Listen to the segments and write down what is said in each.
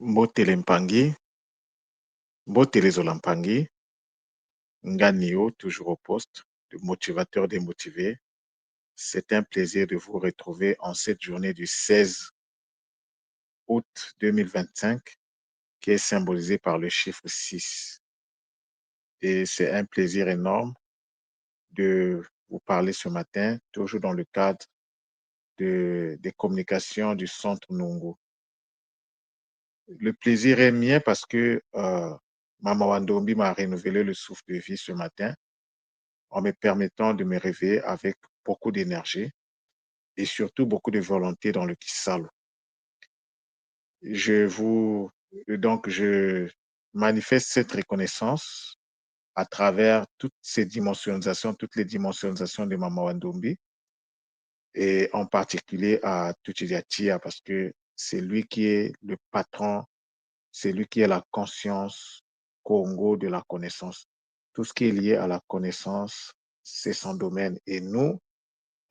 Mbotele Mpangi, Mbotele Zolampangi, Nganio, toujours au poste, le motivateur des motivés. C'est un plaisir de vous retrouver en cette journée du 16 août 2025 qui est symbolisée par le chiffre 6. Et c'est un plaisir énorme de vous parler ce matin, toujours dans le cadre des communications du Centre Nungu. Le plaisir est mien parce que Mama Wandombi m'a renouvelé le souffle de vie ce matin en me permettant de me réveiller avec beaucoup d'énergie et surtout beaucoup de volonté dans le Kisalo. Je manifeste cette reconnaissance à travers toutes les dimensionisations de Mama Wandombi et en particulier à Tuchidiatia parce que c'est lui qui est le patron, c'est lui qui est la conscience Congo de la connaissance. Tout ce qui est lié à la connaissance, c'est son domaine. Et nous,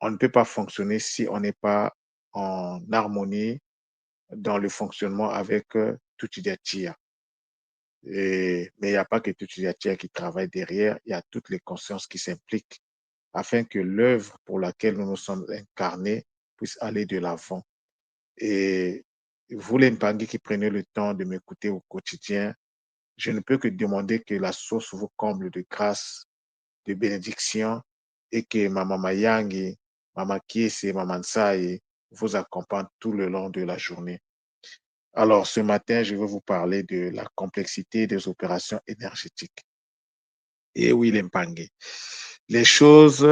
on ne peut pas fonctionner si on n'est pas en harmonie dans le fonctionnement avec Tuchidiatia. Mais il n'y a pas que Tuchidiatia qui travaille derrière, il y a toutes les consciences qui s'impliquent afin que l'œuvre pour laquelle nous nous sommes incarnés puisse aller de l'avant. Et vous, les Mpangi qui prenez le temps de m'écouter au quotidien, je ne peux que demander que la source vous comble de grâce, de bénédiction et que Maman Mayangi, Maman Kiese, Maman Nsaï vous accompagnent tout le long de la journée. Alors, ce matin, je vais vous parler de la complexité des opérations énergétiques. Et oui, les Mpangi, les choses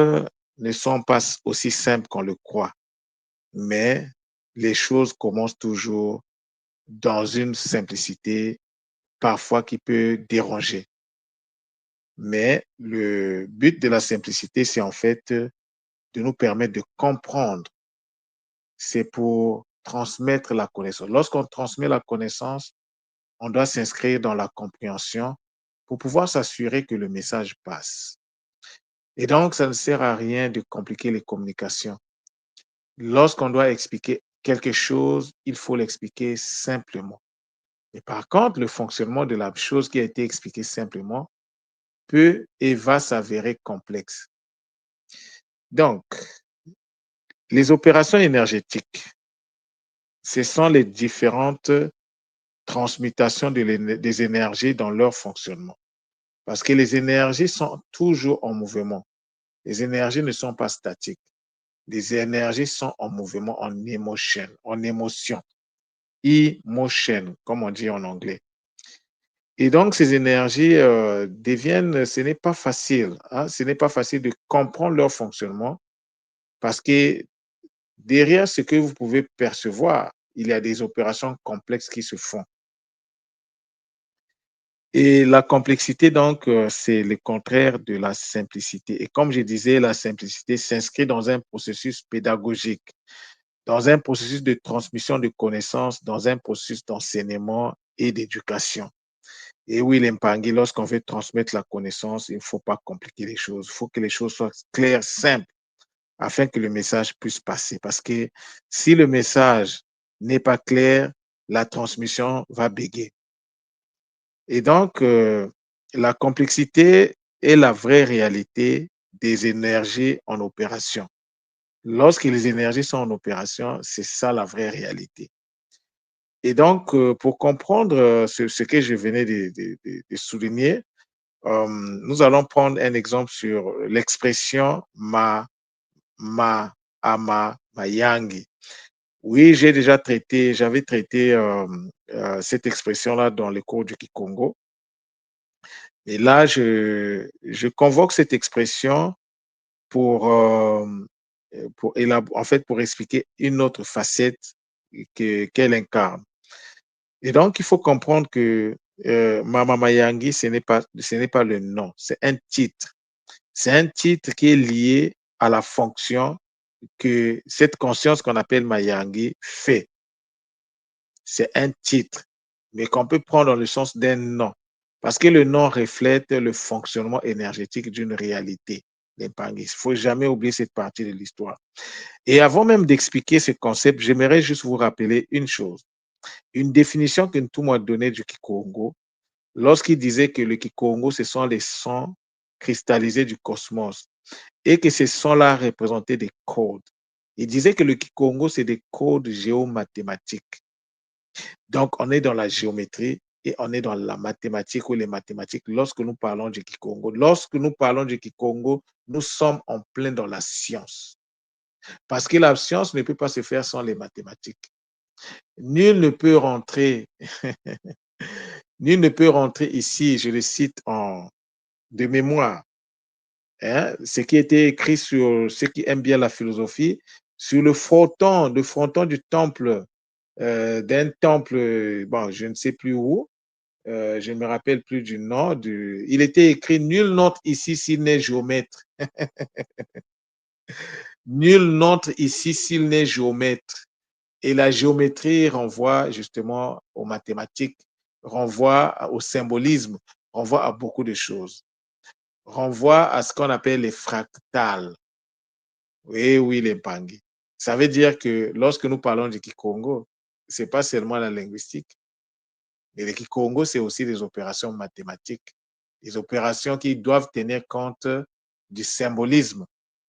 ne sont pas aussi simples qu'on le croit, mais les choses commencent toujours dans une simplicité parfois qui peut déranger. Mais le but de la simplicité, c'est en fait de nous permettre de comprendre. C'est pour transmettre la connaissance. Lorsqu'on transmet la connaissance, on doit s'inscrire dans la compréhension pour pouvoir s'assurer que le message passe. Et donc, ça ne sert à rien de compliquer les communications. Lorsqu'on doit expliquer quelque chose, il faut l'expliquer simplement. Et par contre, le fonctionnement de la chose qui a été expliquée simplement peut et va s'avérer complexe. Donc, les opérations énergétiques, ce sont les différentes transmutations des énergies dans leur fonctionnement. Parce que les énergies sont toujours en mouvement. Les énergies ne sont pas statiques. Les énergies sont en mouvement, en émotion, emotion, comme on dit en anglais. Et donc, ces énergies deviennent, ce n'est pas facile, hein, ce n'est pas facile de comprendre leur fonctionnement parce que derrière ce que vous pouvez percevoir, il y a des opérations complexes qui se font. Et la complexité, donc, c'est le contraire de la simplicité. Et comme je disais, la simplicité s'inscrit dans un processus pédagogique, dans un processus de transmission de connaissances, dans un processus d'enseignement et d'éducation. Et oui, l'Empangui, lorsqu'on veut transmettre la connaissance, il ne faut pas compliquer les choses. Il faut que les choses soient claires, simples, afin que le message puisse passer. Parce que si le message n'est pas clair, la transmission va béguer. Et donc, la complexité est la vraie réalité des énergies en opération. Lorsque les énergies sont en opération, c'est ça la vraie réalité. Et donc, pour comprendre ce que je venais de souligner, nous allons prendre un exemple sur l'expression ama, mayangi. Oui, j'avais traité cette expression-là dans les cours du Kikongo. Et là, je convoque cette expression pour, en fait, pour expliquer une autre facette qu'elle incarne. Et donc, il faut comprendre que Mama Mayangi, ce n'est pas le nom, c'est un titre. C'est un titre qui est lié à la fonction que cette conscience qu'on appelle Mayangi fait. C'est un titre, mais qu'on peut prendre dans le sens d'un nom. Parce que le nom reflète le fonctionnement énergétique d'une réalité. Il ne faut jamais oublier cette partie de l'histoire. Et avant même d'expliquer ce concept, j'aimerais juste vous rappeler une chose. Une définition que Ntumwa donnait du Kikongo, lorsqu'il disait que le Kikongo, ce sont les sons cristallisés du cosmos et que ces sons-là représentaient des codes. Il disait que le Kikongo, c'est des codes géomathématiques. Donc, on est dans la géométrie et on est dans la mathématique ou les mathématiques lorsque nous parlons du Kikongo. Lorsque nous parlons du Kikongo, nous sommes en plein dans la science. Parce que la science ne peut pas se faire sans les mathématiques. Nul ne peut rentrer, nul ne peut rentrer ici, je le cite de mémoire, hein, ce qui était écrit sur ceux qui aiment bien la philosophie, sur le fronton du temple, d'un temple, bon, je ne sais plus où, je ne me rappelle plus du nom, il était écrit nul n'entre ici s'il n'est géomètre. Nul n'entre ici s'il n'est géomètre. Et la géométrie renvoie justement aux mathématiques, renvoie au symbolisme, renvoie à beaucoup de choses, renvoie à ce qu'on appelle les fractales. Oui, oui, les Mpangi. Ça veut dire que lorsque nous parlons du Kikongo, ce n'est pas seulement la linguistique, mais le Kikongo, c'est aussi des opérations mathématiques, des opérations qui doivent tenir compte du symbolisme.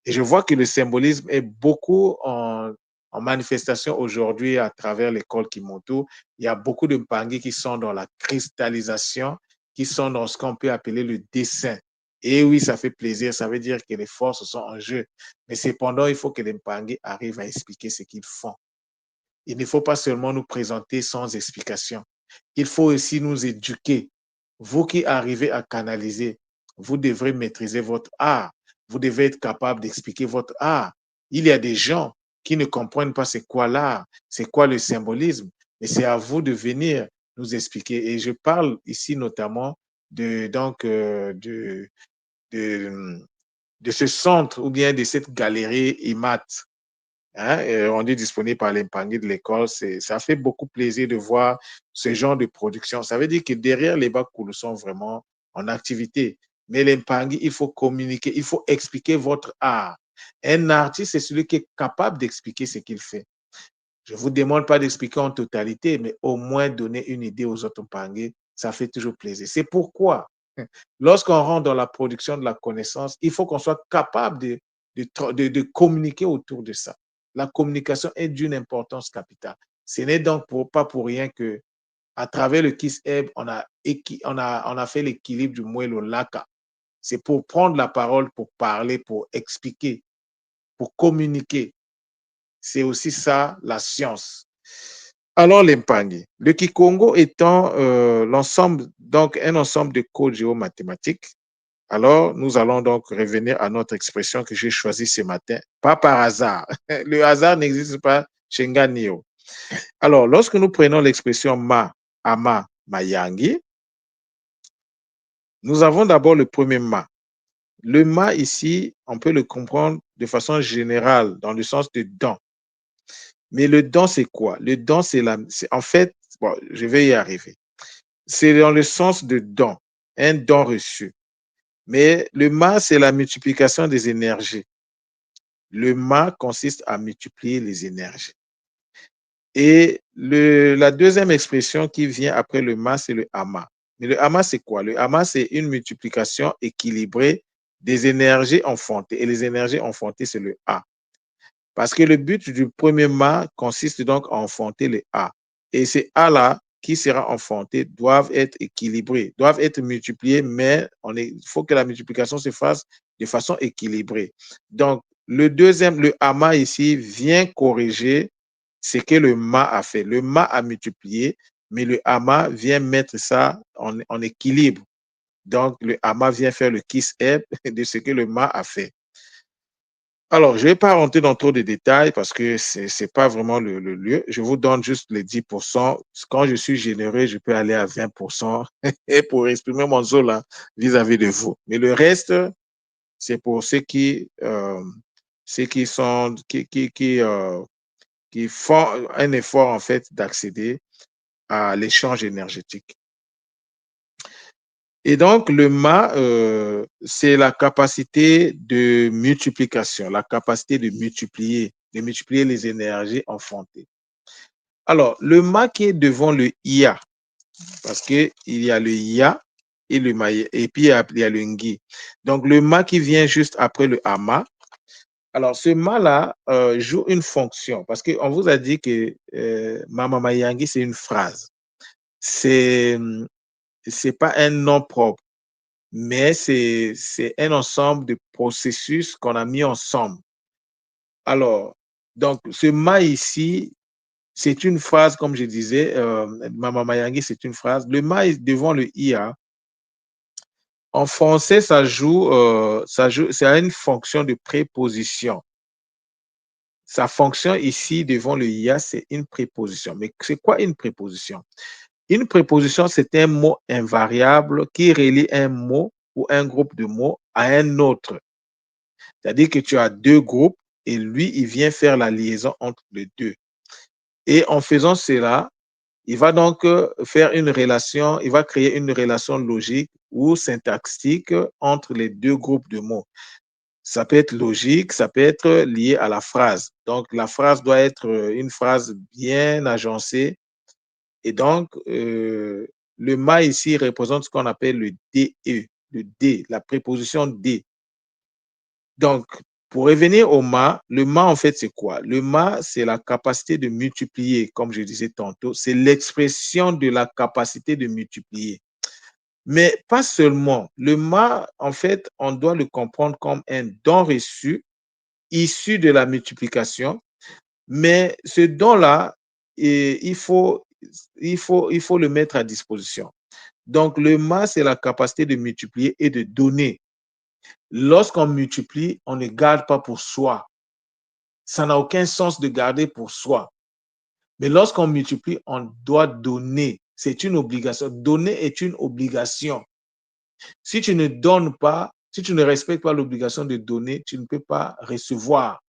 Et je vois que le symbolisme est beaucoup en manifestation aujourd'hui à travers l'école Kimoto. Il y a beaucoup de Mpangi qui sont dans la cristallisation, qui sont dans ce qu'on peut appeler le dessin. Et oui, ça fait plaisir, ça veut dire que les forces sont en jeu. Mais cependant, il faut que les Mpangi arrivent à expliquer ce qu'ils font. Il ne faut pas seulement nous présenter sans explication. Il faut aussi nous éduquer. Vous qui arrivez à canaliser, vous devrez maîtriser votre art. Vous devez être capable d'expliquer votre art. Il y a des gens qui ne comprennent pas c'est quoi l'art, c'est quoi le symbolisme, mais c'est à vous de venir nous expliquer. Et je parle ici notamment de, de ce centre ou bien de cette galerie IMAT, hein, on est disponible par les Mpangi de l'école. Ça fait beaucoup plaisir de voir ce genre de production. Ça veut dire que derrière les Bakulu sont vraiment en activité. Mais les Mpangi, il faut communiquer, il faut expliquer votre art. Un artiste, c'est celui qui est capable d'expliquer ce qu'il fait. Je ne vous demande pas d'expliquer en totalité, mais au moins donner une idée aux autres Mpangi, ça fait toujours plaisir. C'est pourquoi, lorsqu'on rentre dans la production de la connaissance, il faut qu'on soit capable de communiquer autour de ça. La communication est d'une importance capitale. Ce n'est donc pas pour rien que, à travers le KISS-EB, on a fait l'équilibre du Mwelo Laka. C'est pour prendre la parole, pour parler, pour expliquer, pour communiquer. C'est aussi ça, la science. Alors, l'Empangi. Le Kikongo étant l'ensemble, donc un ensemble de codes géomathématiques. Alors, nous allons donc revenir à notre expression que j'ai choisie ce matin, pas par hasard. Le hasard n'existe pas chez Nganio. Alors, lorsque nous prenons l'expression ma, ama, mayangi, nous avons d'abord le premier ma. Le ma ici, on peut le comprendre de façon générale, dans le sens de don. Mais le don, c'est quoi? Le don, en fait, bon, je vais y arriver. C'est dans le sens de don, un don reçu. Mais le ma, c'est la multiplication des énergies. Le ma consiste à multiplier les énergies. Et la deuxième expression qui vient après le ma, c'est le ama. Mais le ama, c'est quoi? Le ama, c'est une multiplication équilibrée des énergies enfantées. Et les énergies enfantées, c'est le A. Parce que le but du premier mât consiste donc à enfanter les A. Et ces A-là qui sera enfanté doivent être équilibrés, doivent être multipliés, mais il faut que la multiplication se fasse de façon équilibrée. Donc, le ama ici vient corriger ce que le ma a fait. Le ma a multiplié, mais le ama vient mettre ça en équilibre. Donc, le ama vient faire le kiss-eb de ce que le ma a fait. Alors, je ne vais pas rentrer dans trop de détails parce que ce n'est pas vraiment le lieu. Je vous donne juste les 10%. Quand je suis généreux, je peux aller à 20% et pour exprimer mon zone vis-à-vis de vous. Mais le reste, c'est pour ceux qui font un effort en fait d'accéder à l'échange énergétique. Et donc, le ma, c'est la capacité de multiplication, la capacité de multiplier les énergies enfantées. Alors, le ma qui est devant le ia, parce qu'il y a le ya et le ma, et puis il y a le ngi. Donc, le ma qui vient juste après le ama. Alors, ce ma-là joue une fonction, parce qu'on vous a dit que Mama Mayangi, c'est une phrase. C'est pas un nom propre, mais c'est un ensemble de processus qu'on a mis ensemble. Alors, donc, ce ma ici, c'est une phrase, comme je disais, Mama Mayangi, c'est une phrase. Le ma est devant le ia. En français, ça joue, c'est une fonction de préposition. Sa fonction ici devant le ia, c'est une préposition. Mais c'est quoi une préposition? Une préposition, c'est un mot invariable qui relie un mot ou un groupe de mots à un autre. C'est-à-dire que tu as deux groupes et lui, il vient faire la liaison entre les deux. Et en faisant cela, il va donc faire une relation, il va créer une relation logique ou syntaxique entre les deux groupes de mots. Ça peut être logique, ça peut être lié à la phrase. Donc, la phrase doit être une phrase bien agencée. Et donc, le ma ici représente ce qu'on appelle le DE, le D, la préposition D. Donc, pour revenir au ma, le ma, en fait, c'est quoi? Le ma, c'est la capacité de multiplier, comme je disais tantôt. C'est l'expression de la capacité de multiplier. Mais pas seulement. Le ma, en fait, on doit le comprendre comme un don reçu issu de la multiplication. Mais ce don-là, il faut le mettre à disposition. Donc, le ma, c'est la capacité de multiplier et de donner. Lorsqu'on multiplie, on ne garde pas pour soi. Ça n'a aucun sens de garder pour soi. Mais lorsqu'on multiplie, on doit donner. C'est une obligation. Donner est une obligation. Si tu ne donnes pas, si tu ne respectes pas l'obligation de donner, tu ne peux pas recevoir.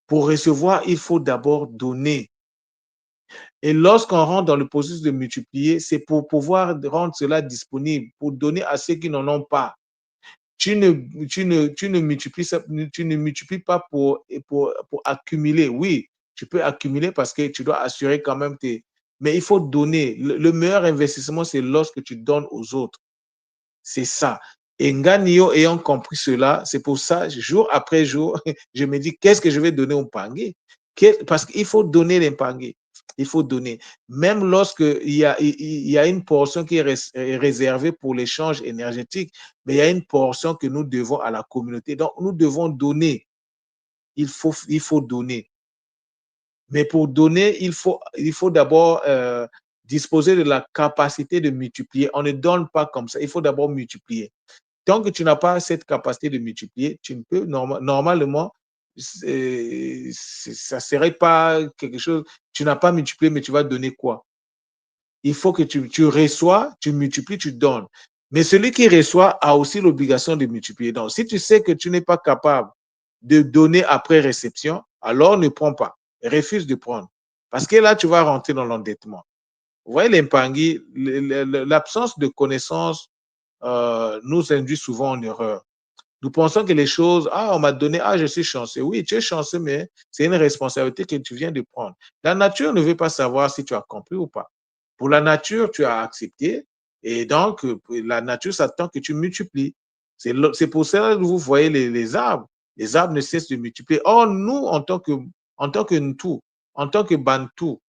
Pour recevoir, il faut d'abord donner. Et lorsqu'on rentre dans le processus de multiplier, c'est pour pouvoir rendre cela disponible, pour donner à ceux qui n'en ont pas. Tu ne multiplies pas pour accumuler. Oui, tu peux accumuler parce que tu dois assurer quand même tes... Mais il faut donner. Le meilleur investissement, c'est lorsque tu donnes aux autres. C'est ça. Et Nganio ayant compris cela, c'est pour ça, jour après jour, je me dis, qu'est-ce que je vais donner au pangé? Parce qu'il faut donner les pangés. Il faut donner. Même lorsqu'il y a une portion qui est réservée pour l'échange énergétique, mais il y a une portion que nous devons à la communauté. Donc, nous devons donner. Il faut donner. Mais pour donner, il faut d'abord disposer de la capacité de multiplier. On ne donne pas comme ça. Il faut d'abord multiplier. Tant que tu n'as pas cette capacité de multiplier, tu ne peux normalement, ça ne serait pas quelque chose, tu n'as pas multiplié, mais tu vas donner quoi? Il faut que tu reçois, tu multiplies, tu donnes. Mais celui qui reçoit a aussi l'obligation de multiplier. Donc, si tu sais que tu n'es pas capable de donner après réception, alors ne prends pas. Refuse de prendre. Parce que là, tu vas rentrer dans l'endettement. Vous voyez, l'impangui, l'absence de connaissances nous induit souvent en erreur. Nous pensons que les choses, ah, on m'a donné, ah, je suis chanceux. Oui, tu es chanceux, mais c'est une responsabilité que tu viens de prendre. La nature ne veut pas savoir si tu as compris ou pas. Pour la nature, tu as accepté et donc la nature s'attend que tu multiplies. C'est pour ça que vous voyez les arbres. Les arbres ne cessent de multiplier. Or, nous, en tant que Ntou, en tant que Bantou,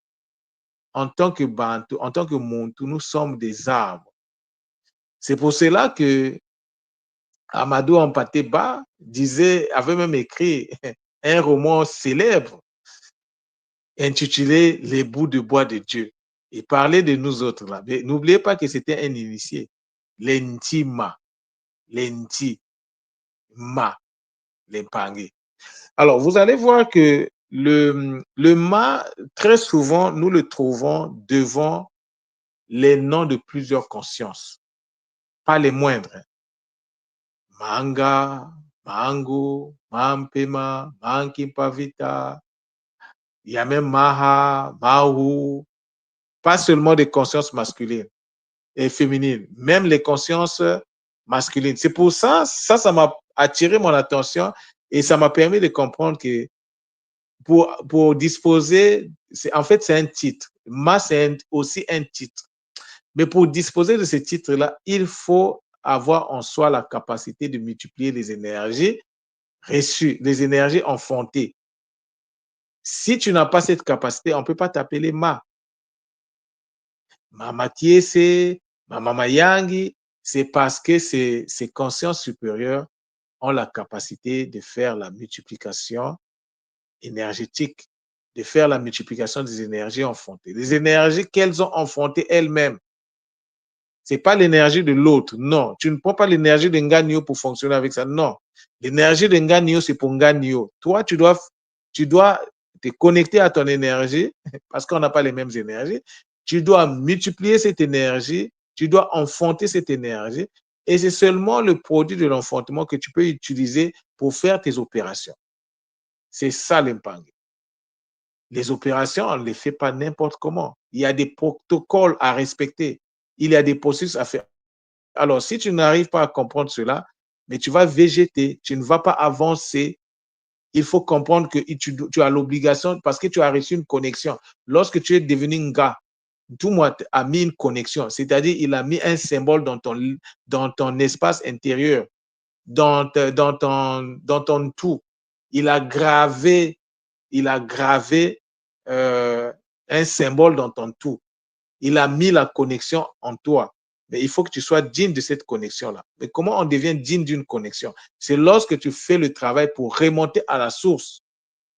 en tant que Bantou, en tant que Montou, nous sommes des arbres. C'est pour cela que Amadou Ampateba avait même écrit un roman célèbre intitulé Les bouts de bois de Dieu. Il parlait de nous autres là. Mais n'oubliez pas que c'était un initié. Lentima, Lenti, Ma, l'Empangé. Alors, vous allez voir que le Ma, très souvent, nous le trouvons devant les noms de plusieurs consciences, pas les moindres. Manga, Mango, Mampema, Mankipavita, il y a même Maha, Mahu, pas seulement des consciences masculines et féminines, même les consciences masculines. C'est pour ça, ça m'a attiré mon attention et ça m'a permis de comprendre que pour disposer, en fait, c'est un titre. Ma, c'est aussi un titre. Mais pour disposer de ce titre-là, il faut avoir en soi la capacité de multiplier les énergies reçues, les énergies enfantées. Si tu n'as pas cette capacité, on ne peut pas t'appeler Ma. Mama Tiese, Mama Mayangi, c'est parce que ces consciences supérieures ont la capacité de faire la multiplication énergétique, de faire la multiplication des énergies enfantées. Les énergies qu'elles ont enfantées elles-mêmes. Ce n'est pas l'énergie de l'autre, non. Tu ne prends pas l'énergie de Nganio pour fonctionner avec ça, non. L'énergie de Nganio, c'est pour Nganio. Toi, tu dois te connecter à ton énergie, parce qu'on n'a pas les mêmes énergies. Tu dois multiplier cette énergie, tu dois enfanter cette énergie, et c'est seulement le produit de l'enfantement que tu peux utiliser pour faire tes opérations. C'est ça l'impact. Les opérations, on ne les fait pas n'importe comment. Il y a des protocoles à respecter. Il y a des processus à faire. Alors, si tu n'arrives pas à comprendre cela, mais tu vas végéter, tu ne vas pas avancer. Il faut comprendre que tu as l'obligation, parce que tu as reçu une connexion. Lorsque tu es devenu Nga, tout le monde a mis une connexion, c'est-à-dire il a mis un symbole dans ton espace intérieur, dans ton tout. Il a gravé un symbole dans ton tout. Il a mis la connexion en toi. Mais il faut que tu sois digne de cette connexion-là. Mais comment on devient digne d'une connexion? C'est lorsque tu fais le travail pour remonter à la source.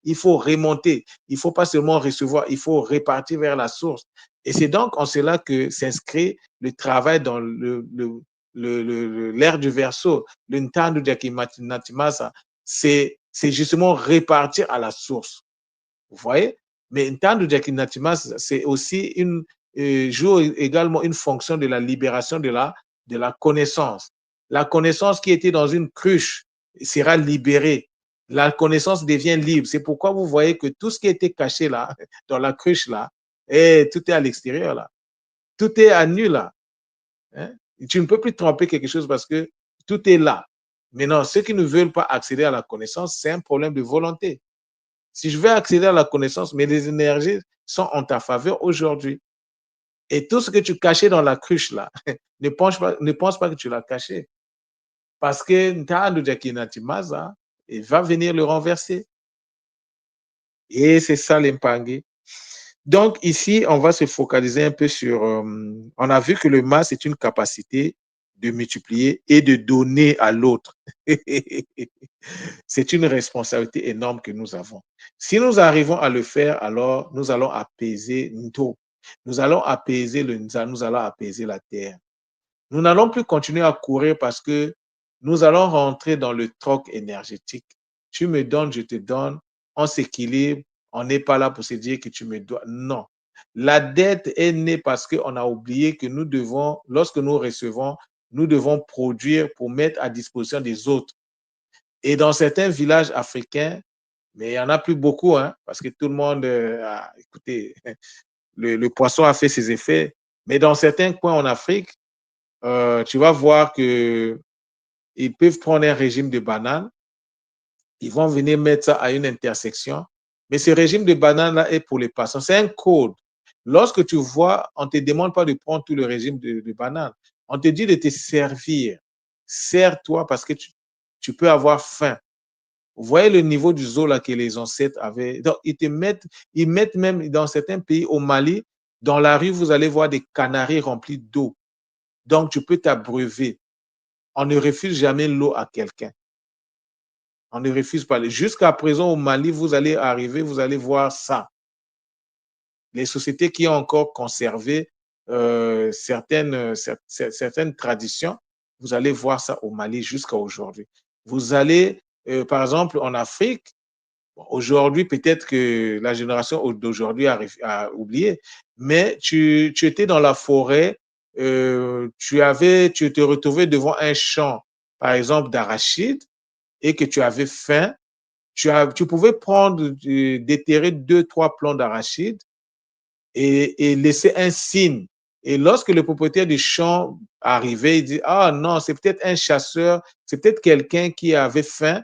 Il faut remonter. Il ne faut pas seulement recevoir, il faut repartir vers la source. Et c'est donc en cela que s'inscrit le travail dans l'ère du Verseau, le Ntandu Natimasa. C'est justement repartir à la source. Vous voyez? Mais Ntandu Natimasa, c'est aussi joue également une fonction de la libération de la connaissance. La connaissance qui était dans une cruche sera libérée. La connaissance devient libre. C'est pourquoi vous voyez que tout ce qui était caché là, dans la cruche là, tout est à l'extérieur là. Tout est à nu là. Hein? Tu ne peux plus tromper quelque chose parce que tout est là. Maintenant, ceux qui ne veulent pas accéder à la connaissance, c'est un problème de volonté. Si je veux accéder à la connaissance, mais les énergies sont en ta faveur aujourd'hui. Et tout ce que tu cachais dans la cruche là, ne pense pas que tu l'as caché. Parce que Ntandu Jakinatimasa, il va venir le renverser. Et c'est ça l'impangue. Donc ici, on va se focaliser un peu sur... on a vu que le mas, c'est une capacité de multiplier et de donner à l'autre. C'est une responsabilité énorme que nous avons. Si nous arrivons à le faire, alors nous allons apaiser Nto. Nous allons apaiser le Nza, nous allons apaiser la terre. Nous n'allons plus continuer à courir parce que nous allons rentrer dans le troc énergétique. Tu me donnes, je te donne, on s'équilibre, on n'est pas là pour se dire que tu me dois. Non. La dette est née parce qu'on a oublié que nous devons, lorsque nous recevons, nous devons produire pour mettre à disposition des autres. Et dans certains villages africains, mais il n'y en a plus beaucoup, hein, parce que tout le monde a, écoutez, le poisson a fait ses effets. Mais dans certains coins en Afrique, tu vas voir qu'ils peuvent prendre un régime de bananes, ils vont venir mettre ça à une intersection, mais ce régime de bananes-là est pour les passants. C'est un code. Lorsque tu vois, on ne te demande pas de prendre tout le régime de bananes. On te dit de te servir. Sers-toi parce que tu peux avoir faim. Vous voyez le niveau du zoo là que les ancêtres avaient. Donc, ils mettent même dans certains pays, au Mali, dans la rue, vous allez voir des canaries remplis d'eau. Donc, tu peux t'abreuver. On ne refuse jamais l'eau à quelqu'un. On ne refuse pas. Jusqu'à présent, au Mali, vous allez arriver, vous allez voir ça. Les sociétés qui ont encore conservé certaines traditions, vous allez voir ça au Mali jusqu'à aujourd'hui. Vous allez, par exemple, en Afrique, aujourd'hui, peut-être que la génération d'aujourd'hui a oublié, mais tu étais dans la forêt, tu te retrouvais devant un champ, par exemple, d'arachides, et que tu avais faim, tu pouvais déterrer 2-3 plants d'arachides et laisser un signe. Et lorsque le propriétaire du champ arrivait, il dit, ah non, c'est peut-être un chasseur, c'est peut-être quelqu'un qui avait faim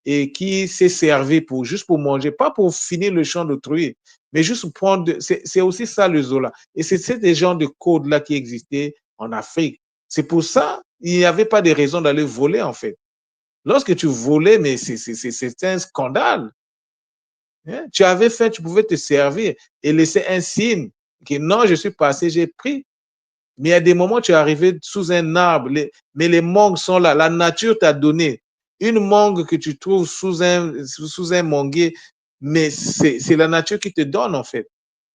et qui s'est servi juste pour manger, pas pour finir le champ d'autrui, mais juste prendre. C'est aussi ça le Zola. Et c'est des genres de codes-là qui existaient en Afrique. C'est pour ça il n'y avait pas de raison d'aller voler, en fait. Lorsque tu volais, mais c'est un scandale. Hein? Tu avais faim, tu pouvais te servir et laisser un signe que non, je suis passé, j'ai pris. Mais il y a des moments où tu es arrivé sous un arbre, mais les mangues sont là. La nature t'a donné une mangue que tu trouves sous un manguier, mais c'est la nature qui te donne, en fait.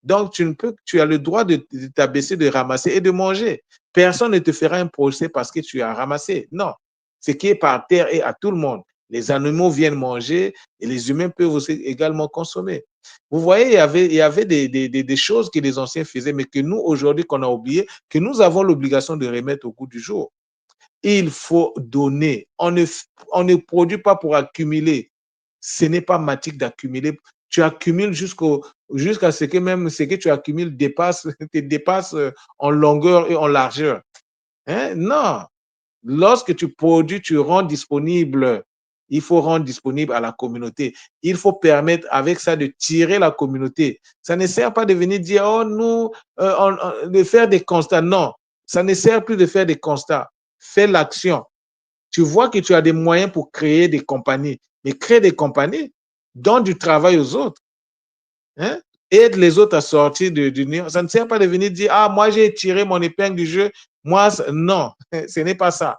Donc, tu as le droit de t'abaisser, de ramasser et de manger. Personne ne te fera un procès parce que tu as ramassé. Non. Ce qui est par terre est à tout le monde. Les animaux viennent manger et les humains peuvent aussi également consommer. Vous voyez, il y avait des choses que les anciens faisaient, mais que nous, aujourd'hui, qu'on a oublié, que nous avons l'obligation de remettre au goût du jour. Il faut donner. On ne produit pas pour accumuler. Ce n'est pas matique d'accumuler. Tu accumules jusqu'à ce que même ce que tu accumules te dépasse en longueur et en largeur. Hein? Non. Lorsque tu produis, tu rends disponible. Il faut rendre disponible à la communauté. Il faut permettre avec ça de tirer la communauté. Ça ne sert pas de venir dire, oh, nous, de faire des constats. Non, ça ne sert plus de faire des constats. Fais l'action. Tu vois que tu as des moyens pour créer des compagnies. Mais crée des compagnies, donne du travail aux autres. Hein? Aide les autres à sortir du néant. Ça ne sert pas de venir dire, ah, moi, j'ai tiré mon épingle du jeu. Moi, non, ce n'est pas ça.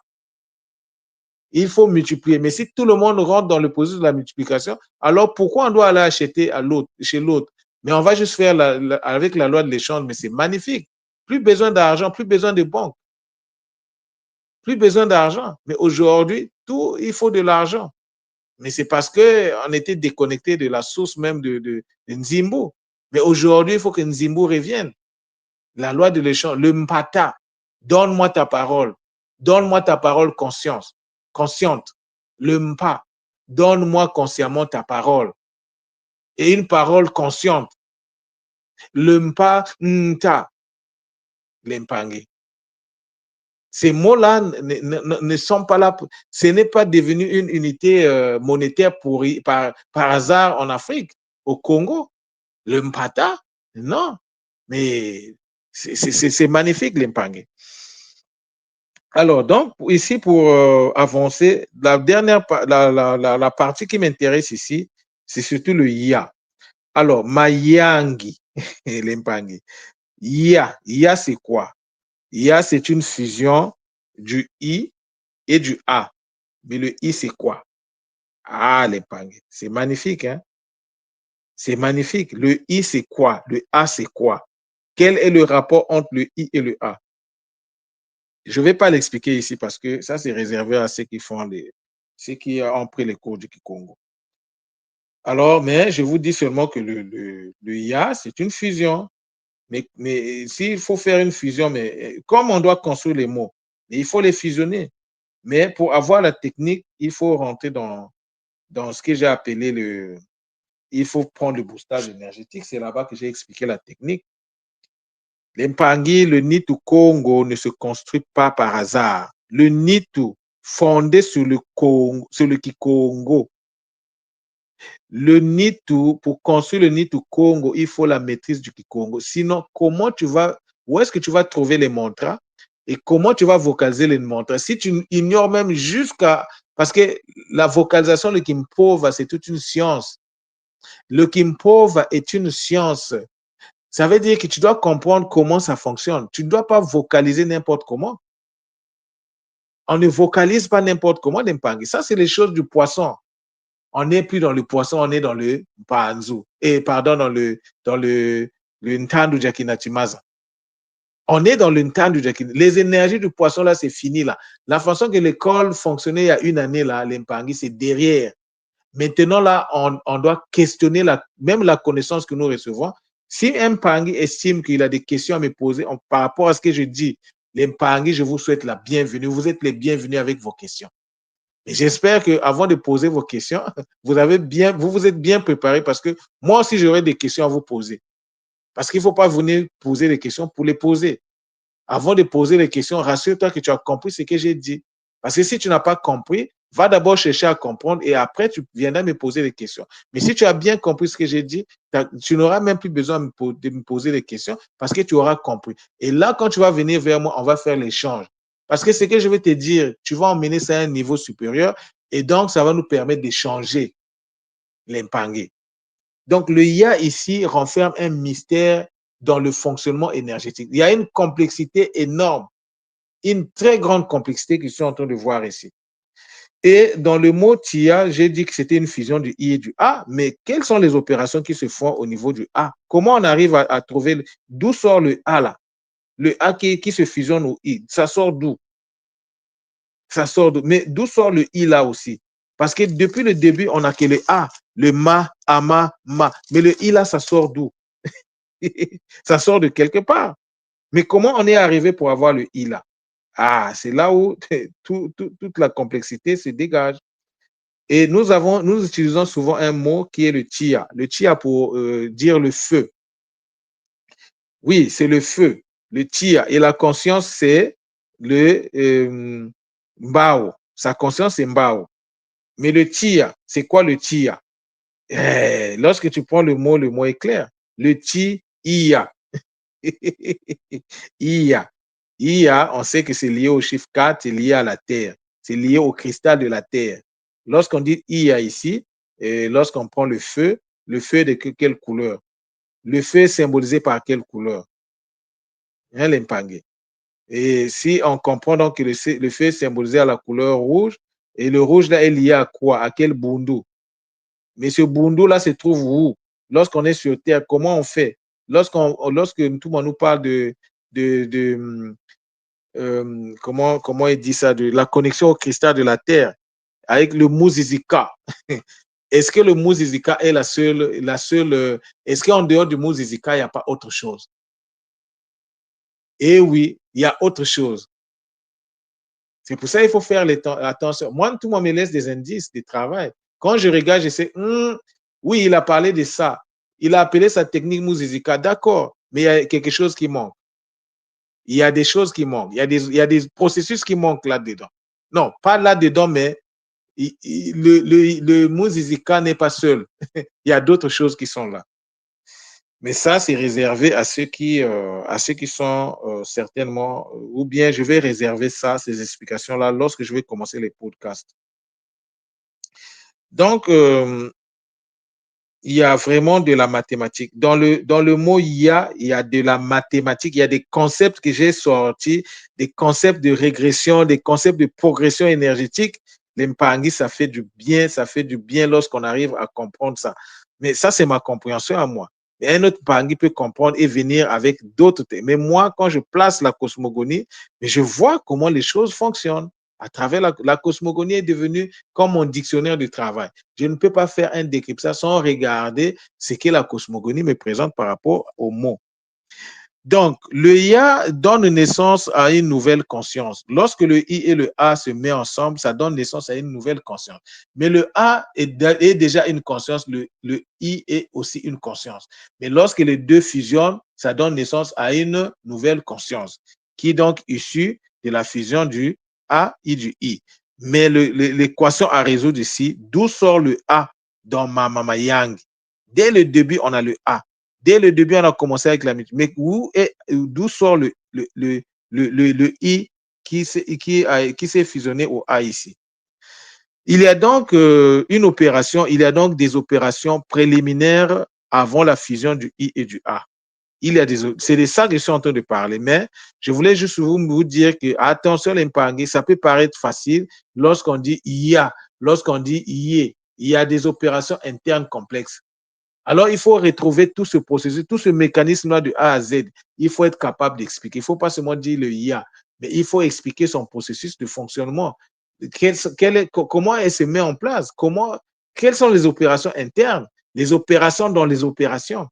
Il faut multiplier. Mais si tout le monde rentre dans le processus de la multiplication, alors pourquoi on doit aller acheter chez l'autre? Mais on va juste faire avec la loi de l'échange, mais c'est magnifique. Plus besoin d'argent, plus besoin de banques, plus besoin d'argent. Mais aujourd'hui, tout, il faut de l'argent. Mais c'est parce qu'on était déconnecté de la source même de Nzimbu. Mais aujourd'hui, il faut que Nzimbu revienne. La loi de l'échange, le mpata, donne-moi ta parole. Donne-moi ta parole consciente. Le mpa, donne-moi consciemment ta parole. Et une parole consciente. Le mpa, nta, l'empangue. Ces mots-là ne sont pas là. Ce n'est pas devenu une unité monétaire par hasard en Afrique, au Congo. Le mpata, non. Mais c'est magnifique, l'empangue. Alors, donc, ici, pour avancer, la partie qui m'intéresse ici, c'est surtout le ya. Alors, mayangi, l'empangue. Ya, c'est quoi? Ya, c'est une fusion du i et du a. Mais le i, c'est quoi? Ah, l'empangue. C'est magnifique, hein? C'est magnifique. Le i, c'est quoi? Le a, c'est quoi? Quel est le rapport entre le i et le a? Je ne vais pas l'expliquer ici parce que ça, c'est réservé à ceux qui ont pris les cours du Kikongo. Alors, mais je vous dis seulement que le IA, c'est une fusion. Mais s'il faut faire une fusion, mais comme on doit construire les mots, il faut les fusionner. Mais pour avoir la technique, il faut rentrer dans ce que j'ai appelé il faut prendre le boostage énergétique. C'est là-bas que j'ai expliqué la technique. L'Empangi, le Nitu Congo ne se construit pas par hasard. Le Nitu, fondé sur le Kikongo. Le Nitu, pour construire le Nitu Congo, il faut la maîtrise du Kikongo. Sinon, où est-ce que tu vas trouver les mantras et comment tu vas vocaliser les mantras? Si tu ignores même parce que la vocalisation, le Kimpova, c'est toute une science. Le Kimpova est une science. Ça veut dire que tu dois comprendre comment ça fonctionne. Tu ne dois pas vocaliser n'importe comment. On ne vocalise pas n'importe comment l'Empangi. Ça, c'est les choses du poisson. On n'est plus dans le poisson, on est dans le Banzu. Dans le Ntandu Jakinachimaza. On est dans le Ntandu Jakinachimaza. Les énergies du poisson, là, c'est fini, là. La façon que l'école fonctionnait il y a une année, là, l'Empangi, c'est derrière. Maintenant, là, on doit questionner même la connaissance que nous recevons. Si Mpangi estime qu'il a des questions à me poser par rapport à ce que je dis, l'Mpangi, je vous souhaite la bienvenue. Vous êtes les bienvenus avec vos questions. Et j'espère qu'avant de poser vos questions, vous vous êtes bien préparés parce que moi aussi, j'aurai des questions à vous poser. Parce qu'il ne faut pas venir poser des questions pour les poser. Avant de poser les questions, rassure-toi que tu as compris ce que j'ai dit. Parce que si tu n'as pas compris, Va d'abord chercher à comprendre et après, tu viendras me poser des questions. Mais si tu as bien compris ce que j'ai dit, tu n'auras même plus besoin de me poser des questions parce que tu auras compris. Et là, quand tu vas venir vers moi, on va faire l'échange. Parce que ce que je vais te dire, tu vas emmener ça à un niveau supérieur et donc, ça va nous permettre d'échanger l'impangé. Donc, le IA ici renferme un mystère dans le fonctionnement énergétique. Il y a une complexité énorme, une très grande complexité que je suis en train de voir ici. Et dans le mot TIA, j'ai dit que c'était une fusion du I et du A, mais quelles sont les opérations qui se font au niveau du A? Comment on arrive à trouver, d'où sort le A là? Le A qui se fusionne au I, ça sort d'où? Ça sort d'où? Mais d'où sort le I là aussi? Parce que depuis le début, on n'a que le A, le ma, ama, ma. Mais le I là, ça sort d'où? Ça sort de quelque part. Mais comment on est arrivé pour avoir le I là? Ah, c'est là où toute la complexité se dégage. Et nous utilisons souvent un mot qui est le tia. Le tia pour dire le feu. Oui, c'est le feu, le tia. Et la conscience, c'est le mbao. Sa conscience, c'est mbao. Mais le tia, c'est quoi le tia? Lorsque tu prends le mot est clair. Le ti, ia. Ia. Ia, on sait que c'est lié au chiffre 4, c'est lié à la Terre. C'est lié au cristal de la Terre. Lorsqu'on dit Ia ici, lorsqu'on prend le feu est de quelle couleur? Le feu est symbolisé par quelle couleur? Hein, l'impangé. Et si on comprend donc que le feu est symbolisé à la couleur rouge, et le rouge là est lié à quoi? À quel bundu? Mais ce bundu là se trouve où? Lorsqu'on est sur Terre, comment on fait? Lorsque tout le monde nous parle de comment il dit ça, de la connexion au cristal de la Terre avec le Muzizika. Est-ce que le Muzizika est la seule, est-ce qu'en dehors du Muzizika, il n'y a pas autre chose? Eh oui, il y a autre chose. C'est pour ça qu'il faut faire attention. Moi, tout le monde me laisse des indices de travail. Quand je regarde, je sais, oui, il a parlé de ça. Il a appelé sa technique Muzizika, d'accord, mais il y a quelque chose qui manque. Il y a des choses qui manquent. Il y a des processus qui manquent là-dedans. Non, pas là-dedans, mais le Muzizika n'est pas seul. Il y a d'autres choses qui sont là. Mais ça, c'est réservé à ceux qui sont certainement, ou bien je vais réserver ça, ces explications-là, lorsque je vais commencer les podcasts. Donc, il y a vraiment de la mathématique. Dans le mot il y a de la mathématique, il y a des concepts que j'ai sortis, des concepts de régression, des concepts de progression énergétique. L'Impangi, ça fait du bien lorsqu'on arrive à comprendre ça. Mais ça, c'est ma compréhension à moi. Et un autre Pangi peut comprendre et venir avec d'autres. Mais moi, quand je place la cosmogonie, je vois comment les choses fonctionnent. À travers la cosmogonie est devenue comme mon dictionnaire de travail. Je ne peux pas faire un décryptage sans regarder ce que la cosmogonie me présente par rapport aux mots. Donc, le IA donne naissance à une nouvelle conscience. Lorsque le I et le A se mettent ensemble, ça donne naissance à une nouvelle conscience. Mais le A est déjà une conscience, le I est aussi une conscience. Mais lorsque les deux fusionnent, ça donne naissance à une nouvelle conscience, qui est donc issue de la fusion du A et du I. Mais l'équation à résoudre ici, d'où sort le A dans Mama Yang? Dès le début, on a le A. Dès le début, on a commencé avec la musique. Mais d'où sort le I qui s'est fusionné au A ici? Il y a donc une opération, il y a donc des opérations préliminaires avant la fusion du I et du A. C'est de ça que je suis en train de parler, mais je voulais juste vous dire que, attention, l'impangé, ça peut paraître facile lorsqu'on dit IA, lorsqu'on dit IE. Il y a des opérations internes complexes. Alors, il faut retrouver tout ce processus, tout ce mécanisme-là de A à Z. Il faut être capable d'expliquer. Il ne faut pas seulement dire le IA, mais il faut expliquer son processus de fonctionnement. Comment elle se met en place? Quelles sont les opérations internes? Les opérations dans les opérations.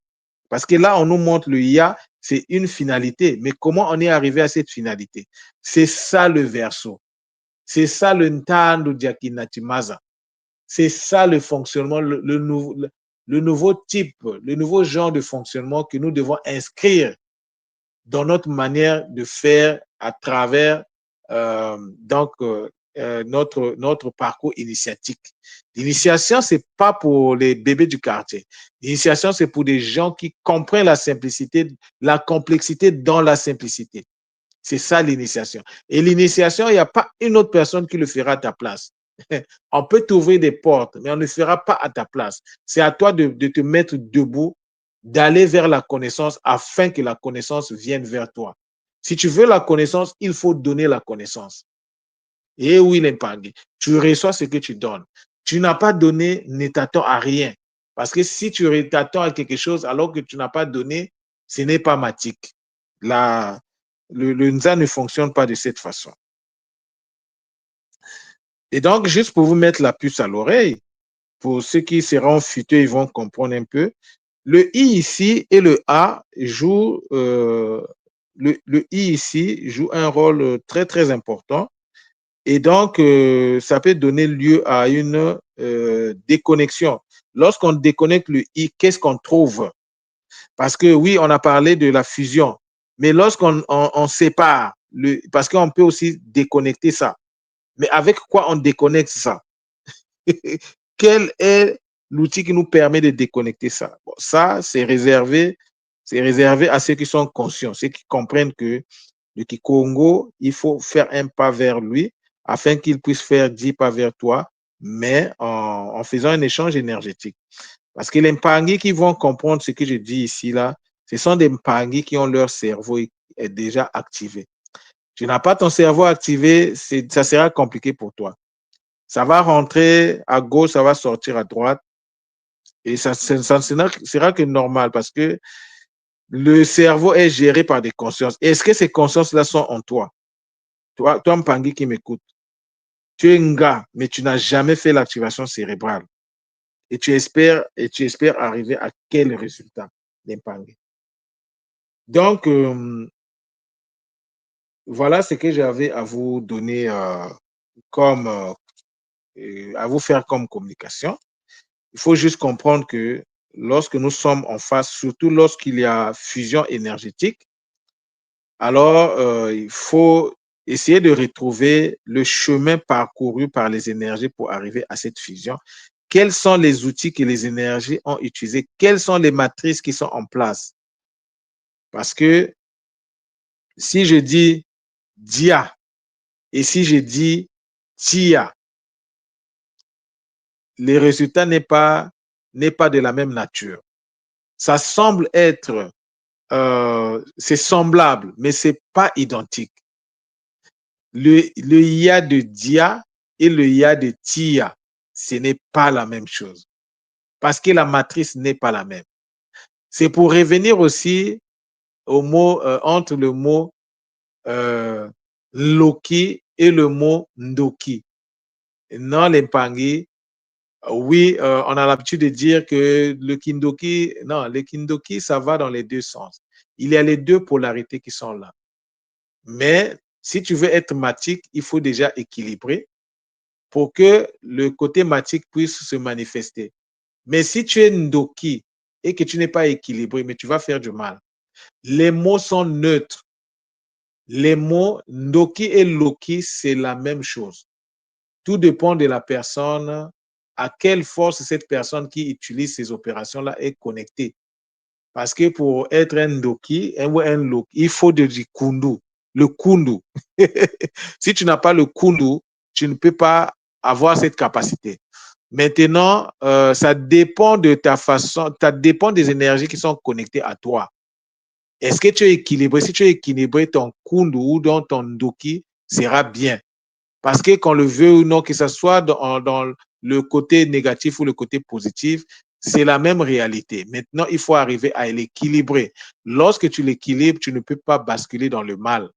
Parce que là, on nous montre le IA, c'est une finalité. Mais comment on est arrivé à cette finalité? C'est ça le verso. C'est ça le Ntando Diakinatimaza. C'est ça le fonctionnement, le nouveau type, le nouveau genre de fonctionnement que nous devons inscrire dans notre manière de faire à travers notre parcours initiatique. L'initiation, c'est pas pour les bébés du quartier. L'initiation, c'est pour des gens qui comprennent la simplicité, la complexité dans la simplicité. C'est ça l'initiation. Et l'initiation, il n'y a pas une autre personne qui le fera à ta place. On peut t'ouvrir des portes, mais on ne le fera pas à ta place. C'est à toi de te mettre debout, d'aller vers la connaissance afin que la connaissance vienne vers toi. Si tu veux la connaissance, il faut donner la connaissance. Et oui, l'impangé, tu reçois ce que tu donnes. Tu n'as pas donné, ne t'attends à rien. Parce que si tu t'attends à quelque chose alors que tu n'as pas donné, ce n'est pas matique. Le Nza ne fonctionne pas de cette façon. Et donc, juste pour vous mettre la puce à l'oreille, pour ceux qui seront futés, ils vont comprendre un peu. Le I ici et le A jouent, le I ici joue un rôle très, très important. Et donc, ça peut donner lieu à une déconnexion. Lorsqu'on déconnecte le I, qu'est-ce qu'on trouve? Parce que oui, on a parlé de la fusion, mais lorsqu'on on sépare, parce qu'on peut aussi déconnecter ça. Mais avec quoi on déconnecte ça? Quel est l'outil qui nous permet de déconnecter ça? Bon, ça, c'est réservé à ceux qui sont conscients, ceux qui comprennent que le Kikongo, il faut faire un pas vers lui afin qu'il puisse faire 10 pas vers toi, mais en faisant un échange énergétique. Parce que les Mpangui qui vont comprendre ce que je dis ici, là, ce sont des Mpangui qui ont leur cerveau est déjà activé. Tu n'as pas ton cerveau activé, ça sera compliqué pour toi. Ça va rentrer à gauche, ça va sortir à droite. Et ça sera que normal parce que le cerveau est géré par des consciences. Est-ce que ces consciences-là sont en toi? Toi, Mpangui qui m'écoute, tu es un gars, mais tu n'as jamais fait l'activation cérébrale. Et tu espères arriver à quel résultat, Mpangui? Donc, voilà ce que j'avais à vous donner comme, à vous faire comme communication. Il faut juste comprendre que lorsque nous sommes en face, surtout lorsqu'il y a fusion énergétique, alors il faut essayer de retrouver le chemin parcouru par les énergies pour arriver à cette fusion. Quels sont les outils que les énergies ont utilisés? Quelles sont les matrices qui sont en place? Parce que si je dis Dia et si je dis Tia, les résultats n'est pas de la même nature. Ça semble être, c'est semblable, mais c'est pas identique. Le ya de Dia et le ya de Tia, ce n'est pas la même chose. Parce que la matrice n'est pas la même. C'est pour revenir aussi au mot, entre le mot Loki et le mot Ndoki. Non, les Mpangui, oui, on a l'habitude de dire que le Kindoki, non, le Kindoki, ça va dans les deux sens. Il y a les deux polarités qui sont là. Mais si tu veux être matique, il faut déjà équilibrer pour que le côté matique puisse se manifester. Mais si tu es Ndoki et que tu n'es pas équilibré, mais tu vas faire du mal. Les mots sont neutres. Les mots Ndoki et Loki, c'est la même chose. Tout dépend de la personne, à quelle force cette personne qui utilise ces opérations-là est connectée. Parce que pour être un Ndoki, un Loki, il faut du Kundu. Le Kundu. Si tu n'as pas le Kundu, tu ne peux pas avoir cette capacité. Maintenant, ça dépend de ta façon, ça dépend des énergies qui sont connectées à toi. Est-ce que tu es équilibré? Si tu es équilibré, ton Kundu ou ton Ndoki sera bien. Parce que qu'on le veut ou non, que ce soit dans le côté négatif ou le côté positif, c'est la même réalité. Maintenant, il faut arriver à l'équilibrer. Lorsque tu l'équilibres, tu ne peux pas basculer dans le mal.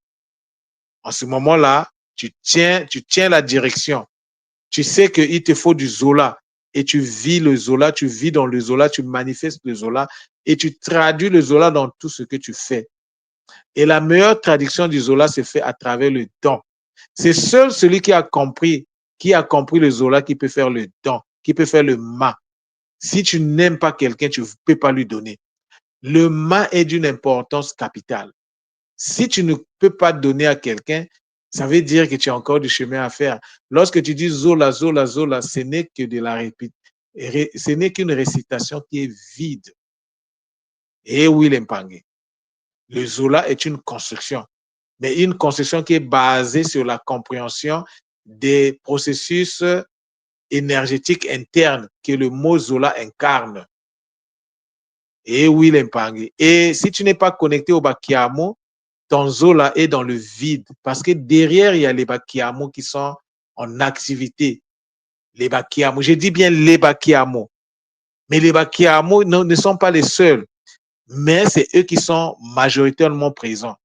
En ce moment-là, tu tiens la direction. Tu sais qu'il te faut du Zola et tu vis le Zola, tu vis dans le Zola, tu manifestes le Zola et tu traduis le Zola dans tout ce que tu fais. Et la meilleure traduction du Zola se fait à travers le don. C'est seul celui qui a compris le Zola qui peut faire le don, qui peut faire le ma. Si tu n'aimes pas quelqu'un, tu ne peux pas lui donner. Le ma est d'une importance capitale. Si tu ne peux pas donner à quelqu'un, Ça veut dire que tu as encore du chemin à faire. Lorsque tu dis Zola, Zola, Zola, ce n'est que de la ce n'est qu'une récitation qui est vide. Et Willem Pangé, le Zola est une construction, mais une construction qui est basée sur la compréhension des processus énergétiques internes que le mot Zola incarne. Et Willem Pangé. Et si tu n'es pas connecté au Bakiamo, ton Zola est dans le vide parce que derrière, il y a les Bakiamo qui sont en activité. Les Bakiamo, je dis bien les Bakiamo. Mais les Bakiamo ne sont pas les seuls, mais c'est eux qui sont majoritairement présents.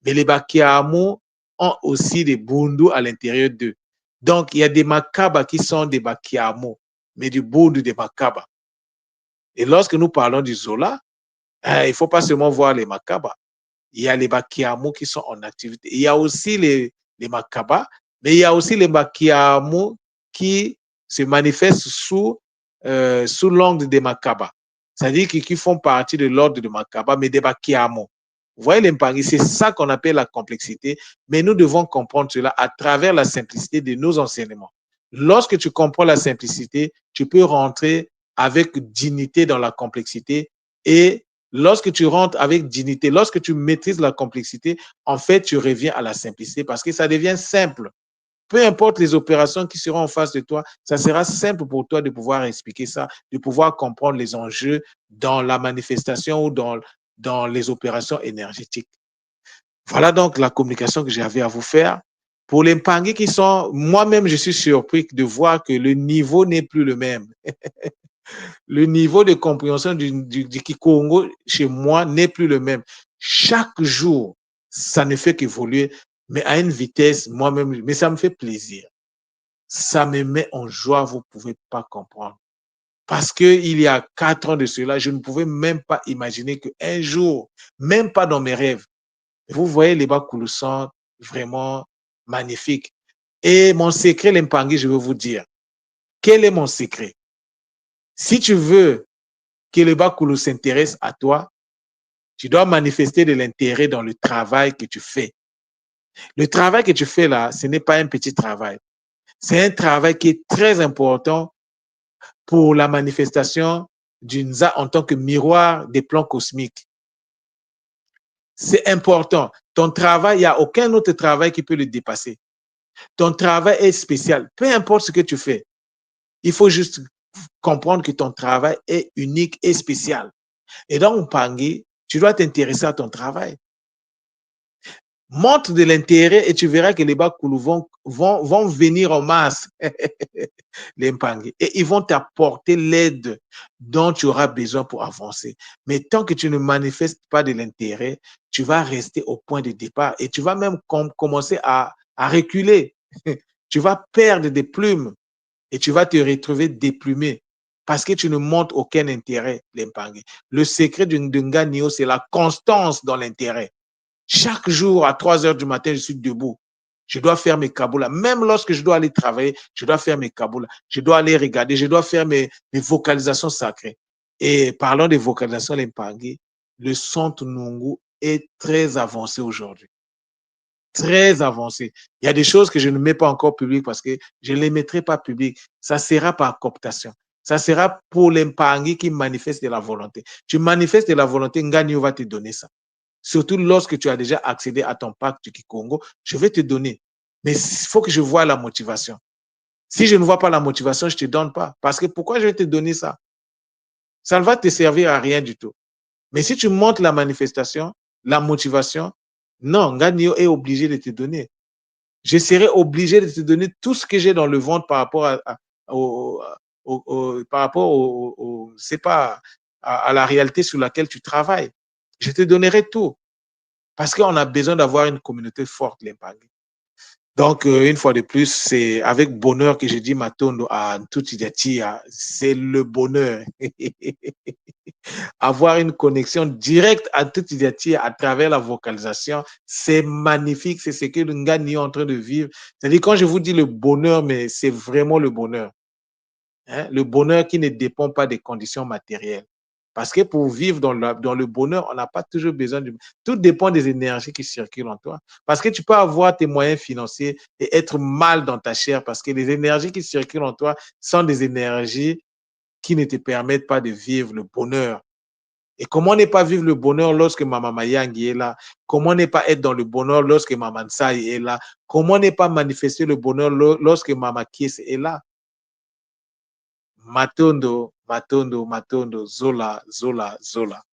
Mais les Bakiamo ont aussi des Bundu à l'intérieur d'eux. Donc, il y a des Makaba qui sont des Bakiamo, mais du Bundu des Makaba. Et lorsque nous parlons du Zola, il ne faut pas seulement voir les Makaba. Il y a les Bakiamo qui sont en activité. Il y a aussi les Makaba, mais il y a aussi les Bakiamo qui se manifestent sous l'ordre des Makaba. C'est-à-dire qui font partie de l'ordre de Makaba, mais des Bakiamo. Vous voyez l'impact, c'est ça qu'on appelle la complexité, mais nous devons comprendre cela à travers la simplicité de nos enseignements. Lorsque tu comprends la simplicité, tu peux rentrer avec dignité dans la complexité et lorsque tu rentres avec dignité, lorsque tu maîtrises la complexité, en fait, tu reviens à la simplicité parce que ça devient simple. Peu importe les opérations qui seront en face de toi, ça sera simple pour toi de pouvoir expliquer ça, de pouvoir comprendre les enjeux dans la manifestation ou dans les opérations énergétiques. Voilà donc la communication que j'avais à vous faire. Pour les Mpangui qui sont, moi-même, je suis surpris de voir que le niveau n'est plus le même. Le niveau de compréhension du Kikongo chez moi n'est plus le même. Chaque jour, ça ne fait qu'évoluer, mais à une vitesse, moi-même, mais ça me fait plaisir. Ça me met en joie, vous ne pouvez pas comprendre. Parce qu'il y a 4 ans de cela, je ne pouvais même pas imaginer qu'un jour, même pas dans mes rêves, vous voyez les Bakoulou sont vraiment magnifiques. Et mon secret, l'Empangui, je veux vous dire, quel est mon secret? Si tu veux que le Bakoulou s'intéresse à toi, tu dois manifester de l'intérêt dans le travail que tu fais. Le travail que tu fais là, ce n'est pas un petit travail. C'est un travail qui est très important pour la manifestation du Nza en tant que miroir des plans cosmiques. C'est important. Ton travail, il n'y a aucun autre travail qui peut le dépasser. Ton travail est spécial. Peu importe ce que tu fais, il faut juste comprendre que ton travail est unique et spécial. Et donc, Pangui, tu dois t'intéresser à ton travail. Montre de l'intérêt et tu verras que les Bakoulou vont venir en masse, les Mpangui, et ils vont t'apporter l'aide dont tu auras besoin pour avancer. Mais tant que tu ne manifestes pas de l'intérêt, tu vas rester au point de départ et tu vas même commencer à reculer. Tu vas perdre des plumes et tu vas te retrouver déplumé parce que tu ne montres aucun intérêt, les Mpangui. Le secret du Nganio, c'est la constance dans l'intérêt. Chaque jour, à 3 heures du matin, je suis debout. Je dois faire mes kaboulas. Même lorsque je dois aller travailler, je dois faire mes kaboulas. Je dois aller regarder, je dois faire mes vocalisations sacrées. Et parlant des vocalisations Mpangui, le son Nungu est très avancé aujourd'hui. Très avancé. Il y a des choses que je ne mets pas encore publiques parce que je ne les mettrai pas publiques. Ça sera par cooptation. Ça sera pour les Mpangui qui manifestent de la volonté. Tu manifestes de la volonté, Nganio va te donner ça. Surtout lorsque tu as déjà accédé à ton pacte du Kikongo, je vais te donner. Mais il faut que je voie la motivation. Si je ne vois pas la motivation, je ne te donne pas. Parce que pourquoi je vais te donner ça? Ça ne va te servir à rien du tout. Mais si tu montres la manifestation, la motivation, non, Nganio est obligé de te donner. Je serai obligé de te donner tout ce que j'ai dans le ventre par rapport par rapport c'est pas, à la réalité sur laquelle tu travailles. Je te donnerai tout. Parce qu'on a besoin d'avoir une communauté forte, les Mpangui. Donc, une fois de plus, c'est avec bonheur que je dis Matondo à Ntutidiatia, c'est le bonheur. Avoir une connexion directe à Ntutidiatia à travers la vocalisation, c'est magnifique, c'est ce que le Ngani est en train de vivre. C'est-à-dire, quand je vous dis le bonheur, mais c'est vraiment le bonheur. Hein? Le bonheur qui ne dépend pas des conditions matérielles. Parce que pour vivre dans le bonheur, on n'a pas toujours besoin de... Tout dépend des énergies qui circulent en toi. Parce que tu peux avoir tes moyens financiers et être mal dans ta chair parce que les énergies qui circulent en toi sont des énergies qui ne te permettent pas de vivre le bonheur. Et comment ne pas vivre le bonheur lorsque Mama Mayangi est là? Comment ne pas être dans le bonheur lorsque Mama Nsai est là? Comment ne pas manifester le bonheur lorsque Mama Kies est là? Matondo, Matondo, Matondo, Zola, Zola, Zola.